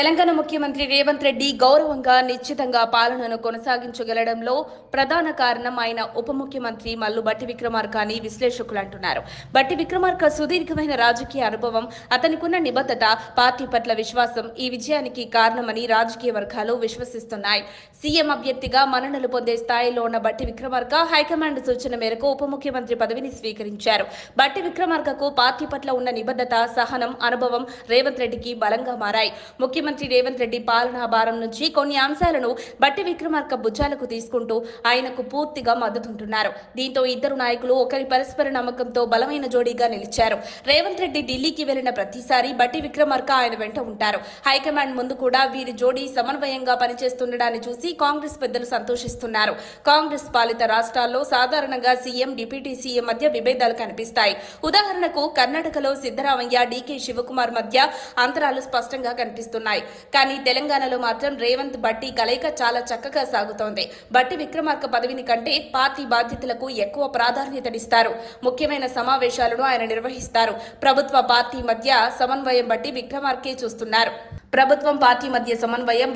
తెలంగాణ ముఖ్యమంత్రి రేవంత్ రెడ్డి గౌరవంగా నిశ్చితంగా పాలనను కొనసాగించగలడంలో ప్రధాన కారణం ఆయన ఉప ముఖ్యమంత్రి మల్లు బట్టి విక్రమార్క అని విశ్లేషకులు అంటున్నారు. బట్టి విక్రమార్క సుదీర్ఘమైన రాజకీయ అనుభవం, అతనికున్న నిబద్ధత, పార్టీ పట్ల విశ్వాసం ఈ విజయానికి కారణమని రాజకీయ వర్గాలు విశ్వసిస్తున్నాయి. సీఎం అభ్యర్థిగా మన్ననలు పొందే స్థాయిలో ఉన్న బట్టి విక్రమార్క హైకమాండ్ సూచన మేరకు ఉప ముఖ్యమంత్రి పదవిని స్వీకరించారు. బట్టి విక్రమార్కకు పార్టీ పట్ల ఉన్న నిబద్ధత, సహనం, అనుభవం రేవంత్ రెడ్డికి బలంగా మారాయి. ముఖ్యమంత్రి రేవంత్ రెడ్డి పాలనా భారం నుంచి కొన్ని అంశాలను బట్టి విక్రమార్క భుజాలకు తీసుకుంటూ ఆయనకు పూర్తిగా మద్దతుంటున్నారు. దీంతో ఇద్దరు నాయకులు ఒకరి పరస్పర నమ్మకంతో బలమైన జోడీగా నిలిచారు. రేవంత్ రెడ్డి ఢిల్లీకి వెళ్లిన ప్రతిసారి బట్టి విక్రమార్క ఆయన వెంట ఉంటారు. హైకమాండ్ ముందు కూడా వీరి జోడీ సమన్వయంగా పనిచేస్తుండడాన్ని చూసి కాంగ్రెస్ పెద్దలు సంతోషిస్తున్నారు. కాంగ్రెస్ పాలిత రాష్ట్రాల్లో సాధారణంగా సీఎం, డిప్యూటీ సీఎం మధ్య విభేదాలు కనిపిస్తాయి. ఉదాహరణకు కర్ణాటకలో సిద్ధరామయ్య, డీకే శివకుమార్ మధ్య అంతరాలు స్పష్టంగా కనిపిస్తున్నాయి. కానీ తెలంగాణలో మాత్రం రేవంత్ బట్టి కలయిక చాలా చక్కగా సాగుతోంది. బట్టి విక్రమార్క పదవిని కంటే పార్టీ బాధ్యతలకు ఎక్కువ ప్రాధాన్యతనిస్తారు. ముఖ్యమైన సమావేశాలను ఆయన నిర్వహిస్తారు. ప్రభుత్వ పార్టీ మధ్య సమన్వయం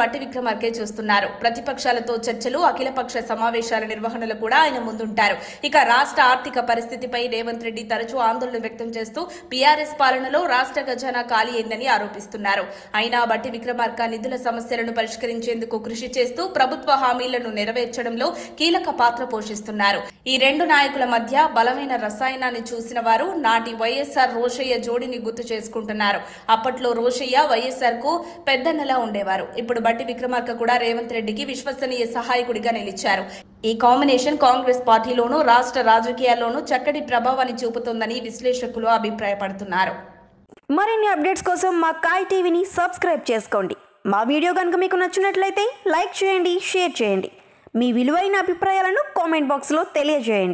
బట్టి విక్రమార్కే చూస్తున్నారు. ప్రతిపక్షాలతో చర్చలు, అఖిలపక్ష సమావేశాల నిర్వహణలో కూడా ఆయన ముందుంటారు. ఇక రాష్ట్ర ఆర్థిక పరిస్థితిపై రేవంత్ రెడ్డి తరచూ ఆందోళన వ్యక్తం చేస్తూ బీఆర్ఎస్ పాలనలో రాష్ట్ర ఖజానా ఖాళీ అయిందని ఆరోపిస్తున్నారు. అయినా బట్టి విక్రమార్క నిధుల సమస్యలను పరిష్కరించేందుకు కృషి చేస్తూ ప్రభుత్వ హామీలను నెరవేర్చడంలో కీలక పాత్ర పోషిస్తున్నారు. ఈ రెండు నాయకుల మధ్య బలమైన రసాయనాన్ని చూసిన వారు నాటి వైఎస్ఆర్ రోషయ్య జోడిని గుర్తు చేసుకుంటున్నారు. అప్పట్లో రోషయ్య వైఎస్ఆర్ కు పెద్దన్నలా ఉండేవారు. ఇప్పుడు బట్టి విక్రమార్క కూడా రేవంత్ రెడ్డికి విశ్వసనీయ సహాయకుడిగా నిలిచారు. ఈ కాంబినేషన్ కాంగ్రెస్ పార్టీలోనూ రాష్ట్ర రాజకీయాల్లోనూ చక్కటి ప్రభావాన్ని చూపుతుందని విశ్లేషకులు అభిప్రాయపడుతున్నారు. మరిన్ని అప్డేట్స్ కోసం మా కాయ్ టీవీని సబ్స్క్రైబ్ చేసుకోండి. మా వీడియో కనుక మీకు నచ్చినట్లయితే లైక్ చేయండి, షేర్ చేయండి. మీ విలువైన అభిప్రాయాలను కామెంట్ బాక్స్లో తెలియజేయండి.